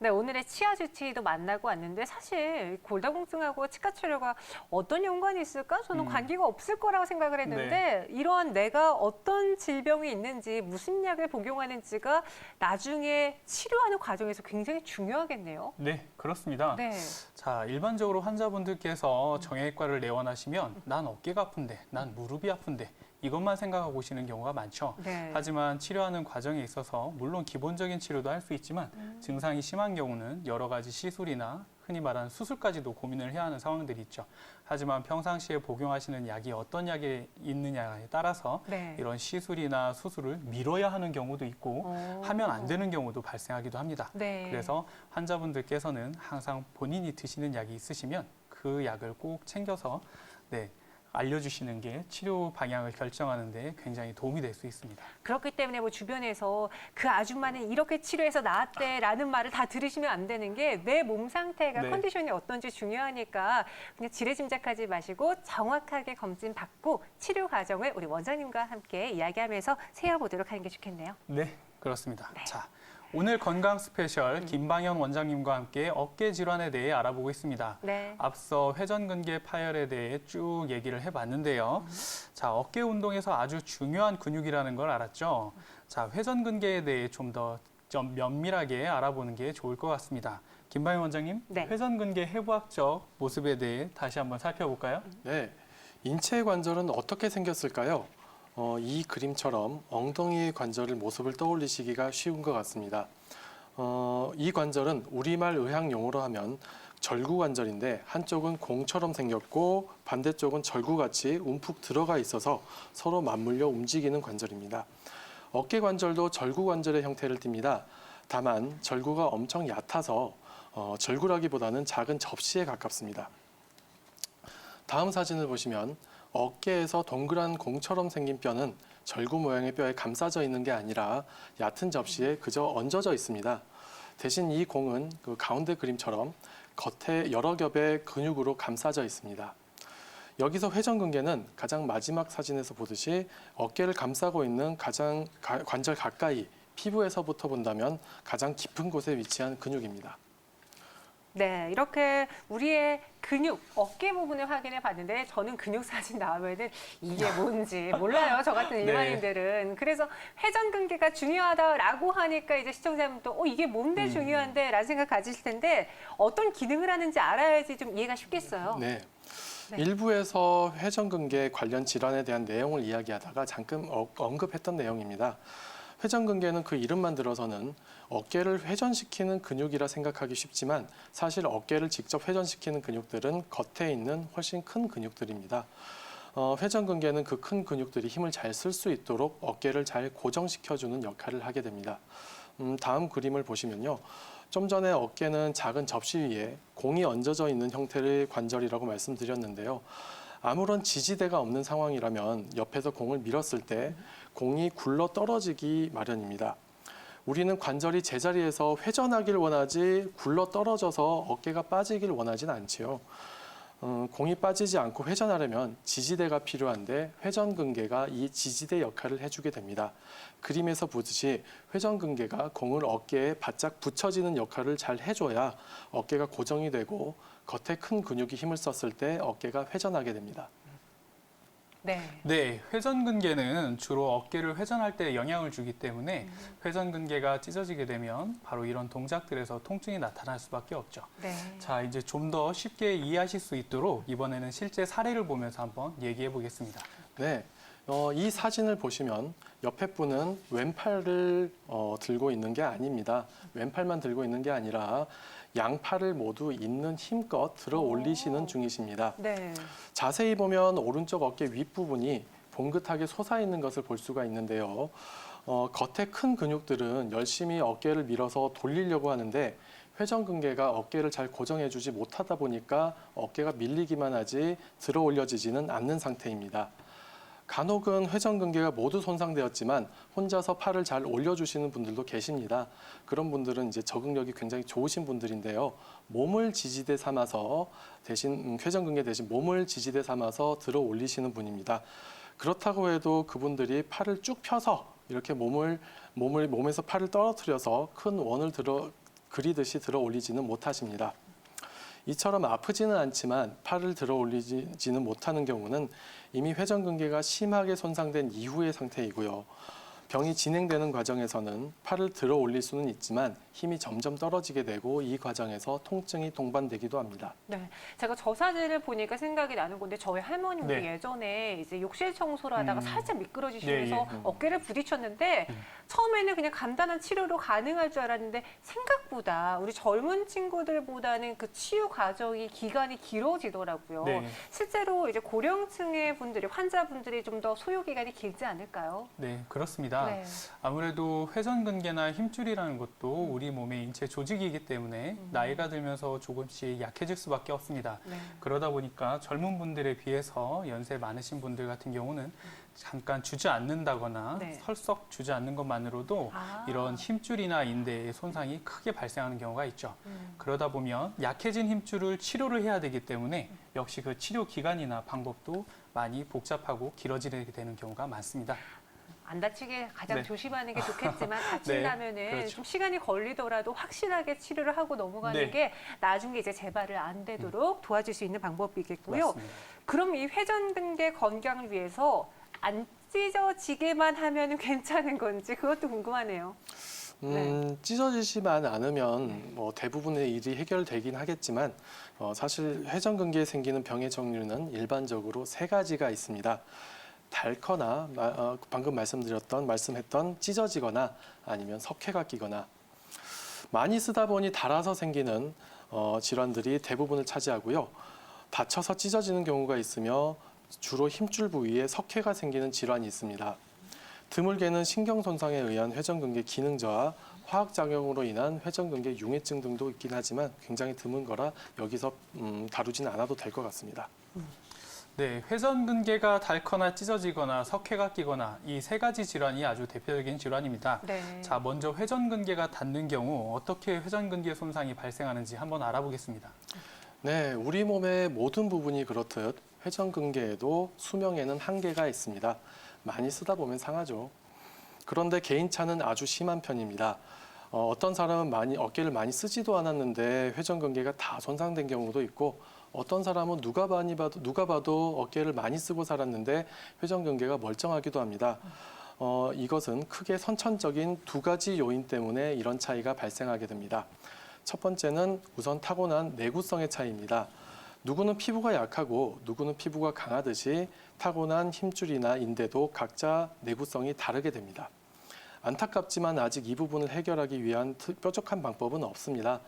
네, 오늘의 치아 주치의도 만나고 왔는데 사실 골다공증하고 치과 치료가 어떤 연관이 있을까? 저는 관계가 없을 거라고 생각을 했는데 이러한 내가 어떤 질병이 있는지 무슨 약을 복용하는지가 나중에 치료하는 과정에서 굉장히 중요하겠네요. 네, 그렇습니다. 네. 자, 일반적으로 환자분들께서 정형외과를 내원하시면 난 어깨가 아픈데, 난 무릎이 아픈데 이것만 생각하고 오시는 경우가 많죠. 네. 하지만 치료하는 과정에 있어서 물론 기본적인 치료도 할 수 있지만 증상이 심한 경우는 여러 가지 시술이나 흔히 말하는 수술까지도 고민을 해야 하는 상황들이 있죠. 하지만 평상시에 복용하시는 약이 어떤 약이 있느냐에 따라서 네. 이런 시술이나 수술을 미뤄야 하는 경우도 있고 하면 안 되는 경우도 발생하기도 합니다. 네. 그래서 환자분들께서는 항상 본인이 드시는 약이 있으시면 그 약을 꼭 챙겨서 알려주시는 게 치료 방향을 결정하는 데 굉장히 도움이 될 수 있습니다. 그렇기 때문에 뭐 주변에서 그 아줌마는 이렇게 치료해서 나았대라는 말을 다 들으시면 안 되는 게 내 몸 상태가 네. 컨디션이 어떤지 중요하니까 그냥 지레짐작하지 마시고 정확하게 검진 받고 치료 과정을 우리 원장님과 함께 이야기하면서 세워보도록 하는 게 좋겠네요. 네, 그렇습니다. 네. 자, 오늘 건강 스페셜 김방현 원장님과 함께 어깨 질환에 대해 알아보고 있습니다. 네. 앞서 회전근개 파열에 대해 쭉 얘기를 해봤는데요. 자, 어깨 운동에서 아주 중요한 근육이라는 걸 알았죠. 자, 회전근개에 대해 좀 더 면밀하게 알아보는 게 좋을 것 같습니다. 김방현 원장님, 네. 회전근개 해부학적 모습에 대해 다시 한번 살펴볼까요? 네, 인체 관절은 어떻게 생겼을까요? 이 그림처럼 엉덩이의 관절을 모습을 떠올리시기가 쉬운 것 같습니다. 이 관절은 우리말 의학 용어로 하면 절구 관절인데 한쪽은 공처럼 생겼고 반대쪽은 절구같이 움푹 들어가 있어서 서로 맞물려 움직이는 관절입니다. 어깨 관절도 절구 관절의 형태를 띱니다. 다만 절구가 엄청 얕아서 절구라기보다는 작은 접시에 가깝습니다. 다음 사진을 보시면 어깨에서 동그란 공처럼 생긴 뼈는 절구 모양의 뼈에 감싸져 있는 게 아니라 얕은 접시에 그저 얹어져 있습니다. 대신 이 공은 그 가운데 그림처럼 겉에 여러 겹의 근육으로 감싸져 있습니다. 여기서 회전근개는 가장 마지막 사진에서 보듯이 어깨를 감싸고 있는 가장 관절 가까이 피부에서부터 본다면 가장 깊은 곳에 위치한 근육입니다. 네, 이렇게 우리의 근육, 어깨 부분을 확인해 봤는데 저는 근육 사진 나오면은 이게 뭔지 몰라요. 저 같은 일반인들은. 그래서 회전근개가 중요하다라고 하니까 이제 시청자분도 이게 뭔데 중요한데 라는 생각 가지실 텐데 어떤 기능을 하는지 알아야지 좀 이해가 쉽겠어요. 네. 네. 일부에서 회전근개 관련 질환에 대한 내용을 이야기하다가 잠깐 언급했던 내용입니다. 회전근개는 그 이름만 들어서는 어깨를 회전시키는 근육이라 생각하기 쉽지만 사실 어깨를 직접 회전시키는 근육들은 겉에 있는 훨씬 큰 근육들입니다. 회전근개는 그 큰 근육들이 힘을 잘 쓸 수 있도록 어깨를 잘 고정시켜주는 역할을 하게 됩니다. 다음 그림을 보시면요. 좀 전에 어깨는 작은 접시 위에 공이 얹어져 있는 형태의 관절이라고 말씀드렸는데요. 아무런 지지대가 없는 상황이라면 옆에서 공을 밀었을 때 공이 굴러 떨어지기 마련입니다. 우리는 관절이 제자리에서 회전하길 원하지 굴러 떨어져서 어깨가 빠지길 원하진 않지요. 공이 빠지지 않고 회전하려면 지지대가 필요한데 회전근개가 이 지지대 역할을 해주게 됩니다. 그림에서 보듯이 회전근개가 공을 어깨에 바짝 붙여지는 역할을 잘 해줘야 어깨가 고정이 되고 겉에 큰 근육이 힘을 썼을 때 어깨가 회전하게 됩니다. 네, 회전근개는 주로 어깨를 회전할 때 영향을 주기 때문에 회전근개가 찢어지게 되면 바로 이런 동작들에서 통증이 나타날 수밖에 없죠. 네. 자, 이제 좀 더 쉽게 이해하실 수 있도록 이번에는 실제 사례를 보면서 한번 얘기해 보겠습니다. 네, 이 사진을 보시면 옆에 분은 왼팔을 들고 있는 게 아닙니다. 왼팔만 들고 있는 게 아니라 양팔을 모두 있는 힘껏 들어 올리시는 중이십니다. 네. 자세히 보면 오른쪽 어깨 윗부분이 봉긋하게 솟아있는 것을 볼 수가 있는데요. 겉에 큰 근육들은 열심히 어깨를 밀어서 돌리려고 하는데 회전근개가 어깨를 잘 고정해주지 못하다 보니까 어깨가 밀리기만 하지 들어 올려지지는 않는 상태입니다. 간혹은 회전근개가 모두 손상되었지만 혼자서 팔을 잘 올려주시는 분들도 계십니다. 그런 분들은 이제 적응력이 굉장히 좋으신 분들인데요. 몸을 지지대 삼아서 대신 회전근개 대신 몸을 지지대 삼아서 들어 올리시는 분입니다. 그렇다고 해도 그분들이 팔을 쭉 펴서 이렇게 몸에서 팔을 떨어뜨려서 큰 그리듯이 들어 올리지는 못하십니다. 이처럼 아프지는 않지만 팔을 들어 올리지는 못하는 경우는 이미 회전근개가 심하게 손상된 이후의 상태이고요. 병이 진행되는 과정에서는 팔을 들어 올릴 수는 있지만 힘이 점점 떨어지게 되고 이 과정에서 통증이 동반되기도 합니다. 네, 제가 저 사진을 보니까 생각이 나는 건데 저희 할머니 우리 네. 예전에 이제 욕실 청소를 하다가 살짝 미끄러지시면서 네, 어깨를 부딪혔는데 처음에는 그냥 간단한 치료로 가능할 줄 알았는데 생각보다 우리 젊은 친구들보다는 그 치유 과정이 기간이 길어지더라고요. 네. 실제로 이제 고령층의 분들이 환자분들이 좀 더 소요 기간이 길지 않을까요? 네, 그렇습니다. 네. 아무래도 회전근개나 힘줄이라는 것도 우리 몸의 인체 조직이기 때문에 나이가 들면서 조금씩 약해질 수밖에 없습니다. 네. 그러다 보니까 젊은 분들에 비해서 연세 많으신 분들 같은 경우는 잠깐 주저앉는다거나 네. 설석 주저앉는 것만으로도 아. 이런 힘줄이나 인대의 손상이 크게 발생하는 경우가 있죠. 그러다 보면 약해진 힘줄을 치료를 해야 되기 때문에 역시 그 치료 기간이나 방법도 많이 복잡하고 길어지게 되는 경우가 많습니다. 안 다치게 가장 네. 조심하는 게 좋겠지만 다친다면은 네, 그렇죠. 좀 시간이 걸리더라도 확실하게 치료를 하고 넘어가는 네. 게 나중에 이제 재발을 안 되도록 도와줄 수 있는 방법이겠고요. 맞습니다. 그럼 이 회전근개 건강을 위해서 안 찢어지게만 하면 괜찮은 건지 그것도 궁금하네요. 찢어지지만 않으면 뭐 대부분의 일이 해결되긴 하겠지만 사실 회전근개에 생기는 병의 종류는 일반적으로 세 가지가 있습니다. 닳거나 방금 말씀했던 찢어지거나 아니면 석회가 끼거나 많이 쓰다 보니 닳아서 생기는 질환들이 대부분을 차지하고요. 다쳐서 찢어지는 경우가 있으며 주로 힘줄 부위에 석회가 생기는 질환이 있습니다. 드물게는 신경 손상에 의한 회전근개 기능 저하, 화학작용으로 인한 회전근개 융해증 등도 있긴 하지만 굉장히 드문 거라 여기서 다루지는 않아도 될 것 같습니다. 네, 회전근개가 닳거나 찢어지거나 석회가 끼거나 이 세 가지 질환이 아주 대표적인 질환입니다. 네. 자, 먼저 회전근개가 닳는 경우 어떻게 회전근개 손상이 발생하는지 한번 알아보겠습니다. 네, 우리 몸의 모든 부분이 그렇듯 회전근개에도 수명에는 한계가 있습니다. 많이 쓰다 보면 상하죠. 그런데 개인차는 아주 심한 편입니다. 어떤 사람은 어깨를 많이 쓰지도 않았는데 회전근개가 다 손상된 경우도 있고 어떤 사람은 누가 봐도 어깨를 많이 쓰고 살았는데 회전근개가 멀쩡하기도 합니다. 이것은 크게 선천적인 두 가지 요인 때문에 이런 차이가 발생하게 됩니다. 첫 번째는 우선 타고난 내구성의 차이입니다. 누구는 피부가 약하고 누구는 피부가 강하듯이 타고난 힘줄이나 인대도 각자 내구성이 다르게 됩니다. 안타깝지만 아직 이 부분을 해결하기 위한 뾰족한 방법은 없습니다.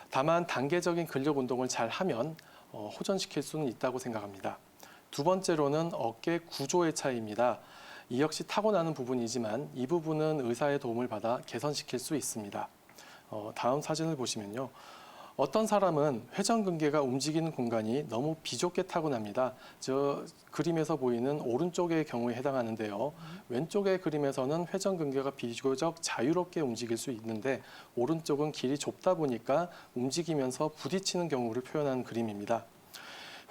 다만 단계적인 근력 운동을 잘 하면 호전시킬 수는 있다고 생각합니다. 두 번째로는 어깨 구조의 차이입니다. 이 역시 타고나는 부분이지만 이 부분은 의사의 도움을 받아 개선시킬 수 있습니다. 다음 사진을 보시면요. 어떤 사람은 회전근개가 움직이는 공간이 너무 비좁게 타고납니다. 저 그림에서 보이는 오른쪽의 경우에 해당하는데요. 왼쪽의 그림에서는 회전근개가 비교적 자유롭게 움직일 수 있는데 오른쪽은 길이 좁다 보니까 움직이면서 부딪히는 경우를 표현한 그림입니다.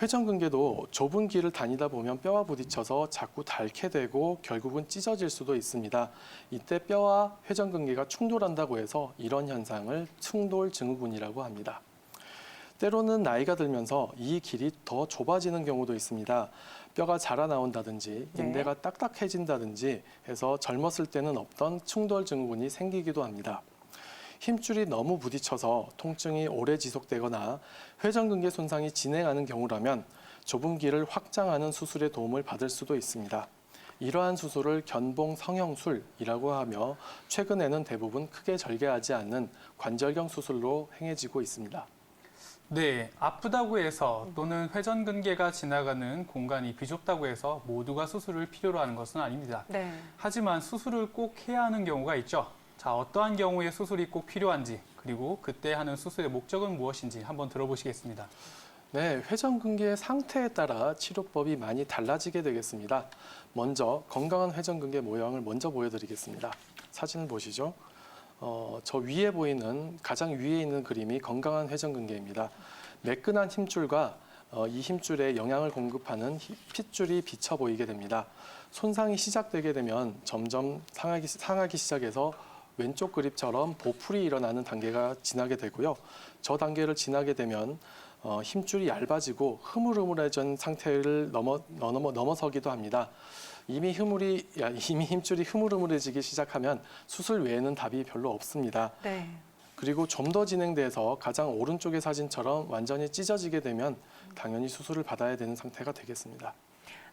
회전근개도 좁은 길을 다니다 보면 뼈와 부딪혀서 자꾸 닳게 되고 결국은 찢어질 수도 있습니다. 이때 뼈와 회전근개가 충돌한다고 해서 이런 현상을 충돌증후군이라고 합니다. 때로는 나이가 들면서 이 길이 더 좁아지는 경우도 있습니다. 뼈가 자라나온다든지 인대가 딱딱해진다든지 해서 젊었을 때는 없던 충돌증후군이 생기기도 합니다. 힘줄이 너무 부딪혀서 통증이 오래 지속되거나 회전근개 손상이 진행하는 경우라면 좁은 길을 확장하는 수술의 도움을 받을 수도 있습니다. 이러한 수술을 견봉 성형술이라고 하며 최근에는 대부분 크게 절개하지 않는 관절경 수술로 행해지고 있습니다. 네, 아프다고 해서 또는 회전근개가 지나가는 공간이 비좁다고 해서 모두가 수술을 필요로 하는 것은 아닙니다. 네. 하지만 수술을 꼭 해야 하는 경우가 있죠. 자, 어떠한 경우에 수술이 꼭 필요한지 그리고 그때 하는 수술의 목적은 무엇인지 한번 들어보시겠습니다. 네, 회전근개의 상태에 따라 치료법이 많이 달라지게 되겠습니다. 먼저 건강한 회전근개 모양을 먼저 보여드리겠습니다. 사진을 보시죠. 저 위에 보이는 가장 위에 있는 그림이 건강한 회전근개입니다. 매끈한 힘줄과 이 힘줄에 영양을 공급하는 핏줄이 비쳐 보이게 됩니다. 손상이 시작되게 되면 점점 상하기 시작해서 왼쪽 그립처럼 보풀이 일어나는 단계가 지나게 되고요. 저 단계를 지나게 되면 힘줄이 얇아지고 흐물흐물해진 상태를 넘어서기도 합니다. 이미 힘줄이 흐물흐물해지기 시작하면 수술 외에는 답이 별로 없습니다. 네. 그리고 좀 더 진행돼서 가장 오른쪽의 사진처럼 완전히 찢어지게 되면 당연히 수술을 받아야 되는 상태가 되겠습니다.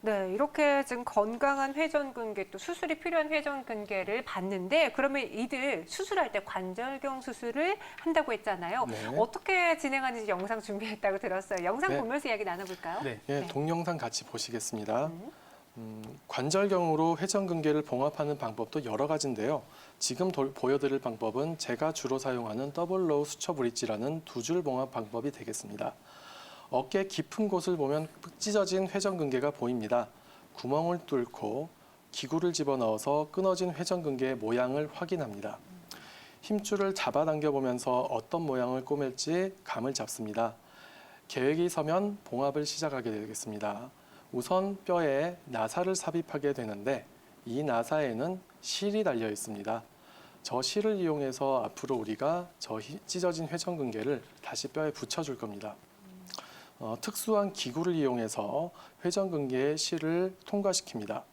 네, 이렇게 지금 건강한 회전근개 또 수술이 필요한 회전근개를 봤는데 그러면 이들 수술할 때 관절경 수술을 한다고 했잖아요. 네. 어떻게 진행하는지 영상 준비했다고 들었어요. 영상 네. 보면서 이야기 나눠볼까요? 네. 예, 네. 동영상 같이 보시겠습니다. 관절경으로 회전근개를 봉합하는 방법도 여러 가지인데요. 지금 보여드릴 방법은 제가 주로 사용하는 더블로우 수처 브릿지라는 두 줄 봉합 방법이 되겠습니다. 어깨 깊은 곳을 보면 찢어진 회전근개가 보입니다. 구멍을 뚫고 기구를 집어넣어서 끊어진 회전근개의 모양을 확인합니다. 힘줄을 잡아당겨 보면서 어떤 모양을 꼬맬지 감을 잡습니다. 계획이 서면 봉합을 시작하게 되겠습니다. 우선 뼈에 나사를 삽입하게 되는데 이 나사에는 실이 달려 있습니다. 저 실을 이용해서 앞으로 우리가 저 찢어진 회전근개를 다시 뼈에 붙여줄 겁니다. 특수한 기구를 이용해서 회전근개의 실을 통과시킵니다.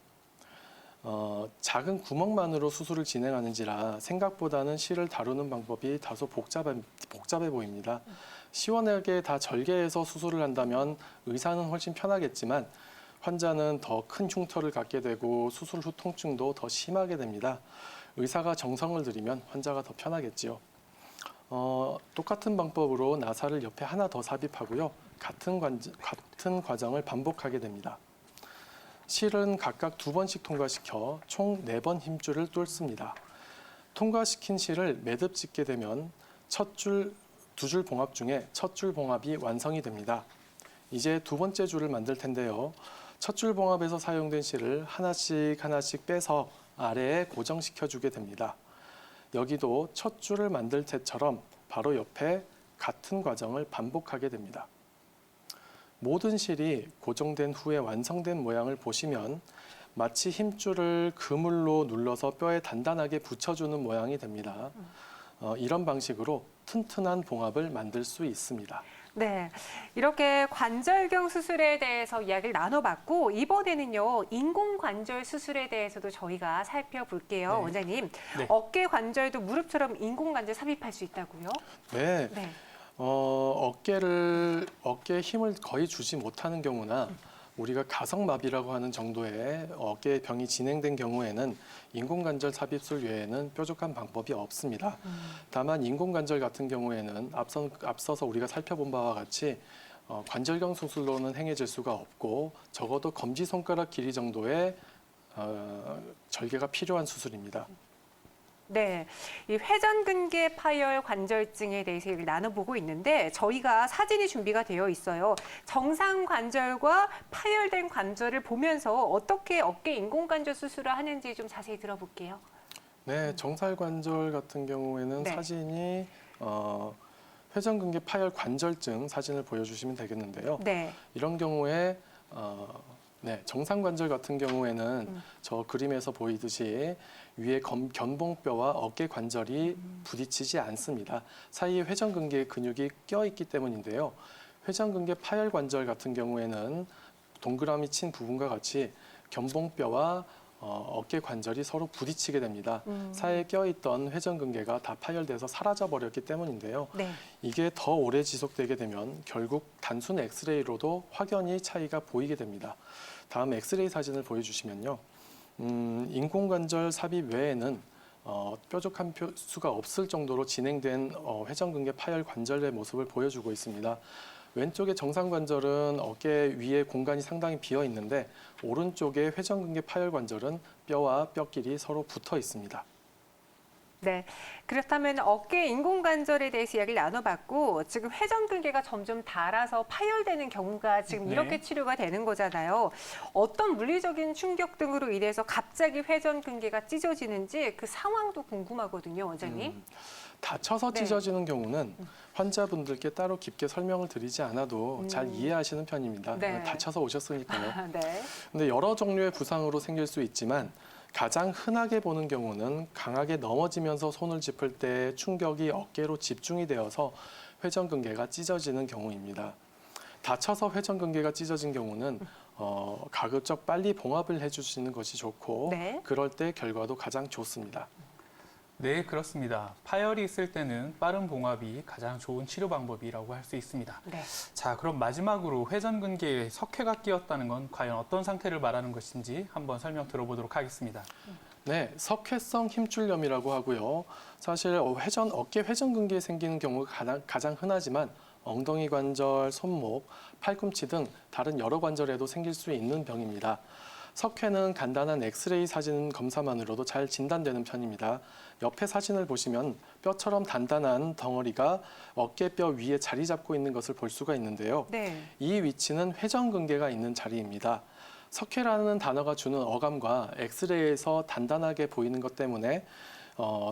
작은 구멍만으로 수술을 진행하는지라 생각보다는 실을 다루는 방법이 다소 복잡해 보입니다. 시원하게 다 절개해서 수술을 한다면 의사는 훨씬 편하겠지만 환자는 더 큰 흉터를 갖게 되고 수술 후 통증도 더 심하게 됩니다. 의사가 정성을 들이면 환자가 더 편하겠지요. 똑같은 방법으로 나사를 옆에 하나 더 삽입하고요. 같은 과정을 반복하게 됩니다. 실은 각각 2번씩 통과시켜 총 4번 힘줄을 뚫습니다. 통과시킨 실을 매듭 짓게 되면 두 줄 봉합 중에 첫 줄 봉합이 완성이 됩니다. 이제 두 번째 줄을 만들 텐데요. 첫 줄 봉합에서 사용된 실을 하나씩 빼서 아래에 고정시켜 주게 됩니다. 여기도 첫 줄을 만들 때처럼 바로 옆에 같은 과정을 반복하게 됩니다. 모든 실이 고정된 후에 완성된 모양을 보시면 마치 힘줄을 그물로 눌러서 뼈에 단단하게 붙여주는 모양이 됩니다. 이런 방식으로 튼튼한 봉합을 만들 수 있습니다. 네, 이렇게 관절경 수술에 대해서 이야기를 나눠봤고 이번에는요 인공관절 수술에 대해서도 저희가 살펴볼게요. 네. 원장님, 네. 어깨 관절도 무릎처럼 인공관절 삽입할 수 있다고요? 네. 네. 어깨에 힘을 거의 주지 못하는 경우나 우리가 가성마비라고 하는 정도의 어깨 병이 진행된 경우에는 인공관절 삽입술 외에는 뾰족한 방법이 없습니다. 다만 인공관절 같은 경우에는 앞서서 우리가 살펴본 바와 같이 관절경 수술로는 행해질 수가 없고 적어도 검지손가락 길이 정도의 절개가 필요한 수술입니다. 네, 이 회전근개 파열 관절증에 대해서 얘기를 나눠보고 있는데 저희가 사진이 준비가 되어 있어요. 정상 관절과 파열된 관절을 보면서 어떻게 어깨 인공관절 수술을 하는지 좀 자세히 들어볼게요. 네, 정살관절 같은 경우에는 네. 사진이 회전근개 파열 관절증 사진을 보여주시면 되겠는데요. 네, 이런 경우에 정상관절 같은 경우에는 저 그림에서 보이듯이 위에 견봉뼈와 어깨 관절이 부딪히지 않습니다. 사이에 회전근개 근육이 껴있기 때문인데요. 회전근개 파열 관절 같은 경우에는 동그라미 친 부분과 같이 견봉뼈와 어깨 관절이 서로 부딪히게 됩니다. 사이에 껴있던 회전근개가 다 파열돼서 사라져 버렸기 때문인데요. 네. 이게 더 오래 지속되게 되면 결국 단순 엑스레이로도 확연히 차이가 보이게 됩니다. 다음 엑스레이 사진을 보여주시면요. 인공관절 삽입 외에는 뾰족한 수가 없을 정도로 진행된 회전근개 파열 관절의 모습을 보여주고 있습니다. 왼쪽의 정상관절은 어깨 위에 공간이 상당히 비어 있는데 오른쪽의 회전근개 파열 관절은 뼈와 뼈끼리 서로 붙어 있습니다. 네, 그렇다면 어깨 인공관절에 대해서 이야기를 나눠봤고 지금 회전근개가 점점 닳아서 파열되는 경우가 지금 네. 이렇게 치료가 되는 거잖아요. 어떤 물리적인 충격 등으로 인해서 갑자기 회전근개가 찢어지는지 그 상황도 궁금하거든요, 원장님. 다쳐서 네. 찢어지는 경우는 환자분들께 따로 깊게 설명을 드리지 않아도 잘 이해하시는 편입니다. 네. 다쳐서 오셨으니까요. 네. 근데 여러 종류의 부상으로 생길 수 있지만 가장 흔하게 보는 경우는 강하게 넘어지면서 손을 짚을 때 충격이 어깨로 집중이 되어서 회전근개가 찢어지는 경우입니다. 다쳐서 회전근개가 찢어진 경우는 가급적 빨리 봉합을 해주시는 것이 좋고 네. 그럴 때 결과도 가장 좋습니다. 네, 그렇습니다. 파열이 있을 때는 빠른 봉합이 가장 좋은 치료 방법이라고 할 수 있습니다. 네. 자, 그럼 마지막으로 회전근개에 석회가 끼었다는 건 과연 어떤 상태를 말하는 것인지 한번 설명 들어보도록 하겠습니다. 네, 석회성 힘줄염이라고 하고요. 사실 어깨 회전근개에 생기는 경우가 가장 흔하지만 엉덩이 관절, 손목, 팔꿈치 등 다른 여러 관절에도 생길 수 있는 병입니다. 석회는 간단한 엑스레이 사진 검사만으로도 잘 진단되는 편입니다. 옆에 사진을 보시면 뼈처럼 단단한 덩어리가 어깨뼈 위에 자리 잡고 있는 것을 볼 수가 있는데요. 네. 이 위치는 회전근개가 있는 자리입니다. 석회라는 단어가 주는 어감과 엑스레이에서 단단하게 보이는 것 때문에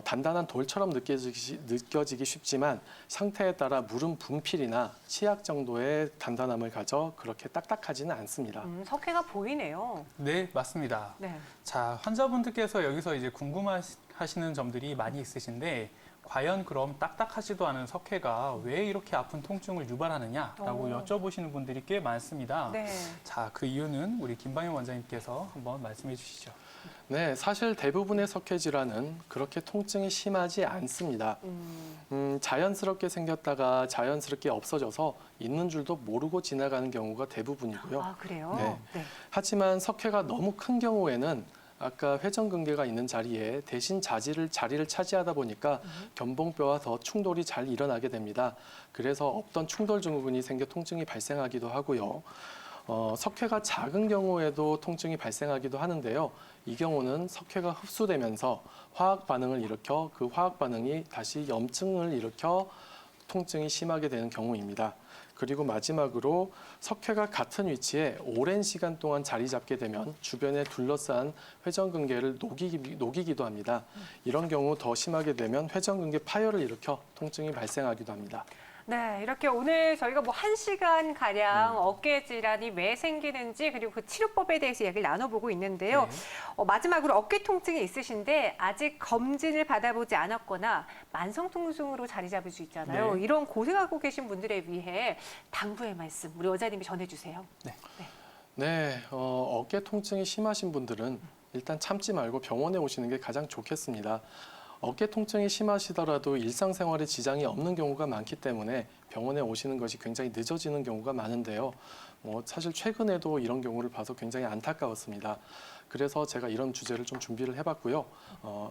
단단한 돌처럼 느껴지기 쉽지만 상태에 따라 무릎 분필이나 치약 정도의 단단함을 가져 그렇게 딱딱하지는 않습니다. 석회가 보이네요. 네, 맞습니다. 네. 자, 환자분들께서 여기서 이제 궁금하시는 점들이 많이 있으신데 과연 그럼 딱딱하지도 않은 석회가 왜 이렇게 아픈 통증을 유발하느냐라고 여쭤보시는 분들이 꽤 많습니다. 네. 자, 그 이유는 우리 김방현 원장님께서 한번 말씀해 주시죠. 네, 사실 대부분의 석회 질환은 그렇게 통증이 심하지 않습니다. 자연스럽게 생겼다가 자연스럽게 없어져서 있는 줄도 모르고 지나가는 경우가 대부분이고요. 아, 그래요? 네. 네. 하지만 석회가 너무 큰 경우에는 아까 회전근개가 있는 자리에 대신 자리를 차지하다 보니까 견봉뼈와 더 충돌이 잘 일어나게 됩니다. 그래서 없던 충돌 증후군이 생겨 통증이 발생하기도 하고요. 석회가 작은 경우에도 통증이 발생하기도 하는데요. 이 경우는 석회가 흡수되면서 화학 반응을 일으켜 그 화학 반응이 다시 염증을 일으켜 통증이 심하게 되는 경우입니다. 그리고 마지막으로 석회가 같은 위치에 오랜 시간 동안 자리 잡게 되면 주변에 둘러싼 회전근개를 녹이기도 합니다. 이런 경우 더 심하게 되면 회전근개 파열을 일으켜 통증이 발생하기도 합니다. 네, 이렇게 오늘 저희가 뭐 1시간 가량 어깨 질환이 왜 생기는지 그리고 그 치료법에 대해서 이야기를 나눠보고 있는데요. 네. 마지막으로 어깨 통증이 있으신데 아직 검진을 받아보지 않았거나 만성 통증으로 자리 잡을 수 있잖아요. 네. 이런 고생하고 계신 분들에 위해 당부의 말씀 우리 원장님이 전해주세요. 네, 어깨 통증이 심하신 분들은 일단 참지 말고 병원에 오시는 게 가장 좋겠습니다. 어깨 통증이 심하시더라도 일상생활에 지장이 없는 경우가 많기 때문에 병원에 오시는 것이 굉장히 늦어지는 경우가 많은데요. 사실 최근에도 이런 경우를 봐서 굉장히 안타까웠습니다. 그래서 제가 이런 주제를 좀 준비를 해봤고요.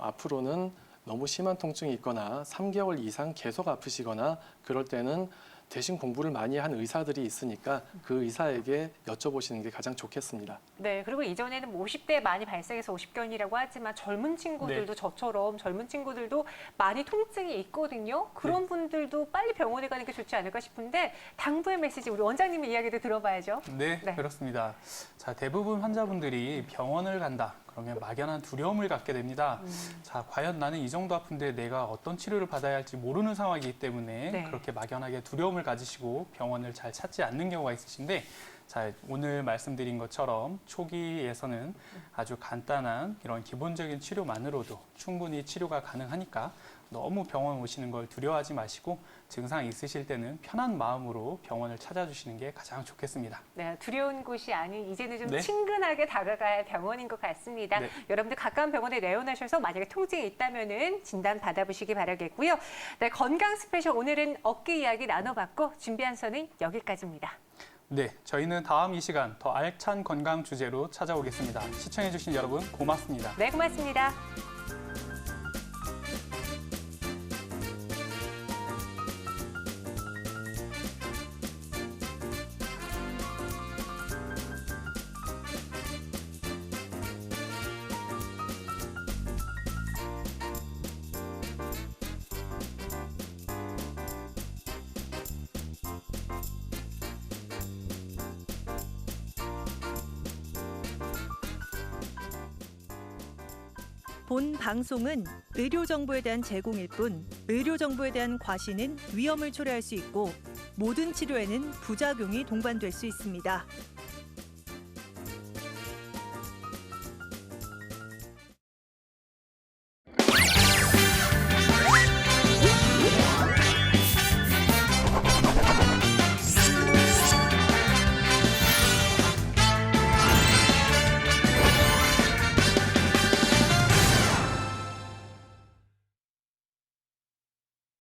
앞으로는 너무 심한 통증이 있거나 3개월 이상 계속 아프시거나 그럴 때는 대신 공부를 많이 한 의사들이 있으니까 그 의사에게 여쭤보시는 게 가장 좋겠습니다. 네, 그리고 이전에는 뭐 50대에 많이 발생해서 50견이라고 하지만 젊은 친구들도 저처럼 젊은 친구들도 많이 통증이 있거든요. 그런 분들도 빨리 병원에 가는 게 좋지 않을까 싶은데 당부의 메시지 우리 원장님의 이야기도 들어봐야죠. 네, 네. 그렇습니다. 자, 대부분 환자분들이 병원을 간다. 그러면 막연한 두려움을 갖게 됩니다. 자, 과연 나는 이 정도 아픈데 내가 어떤 치료를 받아야 할지 모르는 상황이기 때문에 네. 그렇게 막연하게 두려움을 가지시고 병원을 잘 찾지 않는 경우가 있으신데 자, 오늘 말씀드린 것처럼 초기에서는 아주 간단한 이런 기본적인 치료만으로도 충분히 치료가 가능하니까 너무 병원 오시는 걸 두려워하지 마시고 증상이 있으실 때는 편한 마음으로 병원을 찾아주시는 게 가장 좋겠습니다. 네, 두려운 곳이 아닌 이제는 좀 네. 친근하게 다가가야 병원인 것 같습니다. 네. 여러분들 가까운 병원에 내원하셔서 만약에 통증이 있다면은 진단 받아보시기 바라겠고요. 네, 건강 스페셜 오늘은 어깨 이야기 나눠봤고 준비한 선은 여기까지입니다. 네, 저희는 다음 이 시간 더 알찬 건강 주제로 찾아오겠습니다. 시청해주신 여러분 고맙습니다. 네, 고맙습니다. 본 방송은 의료 정보에 대한 제공일 뿐 의료 정보에 대한 과시는 위험을 초래할 수 있고 모든 치료에는 부작용이 동반될 수 있습니다.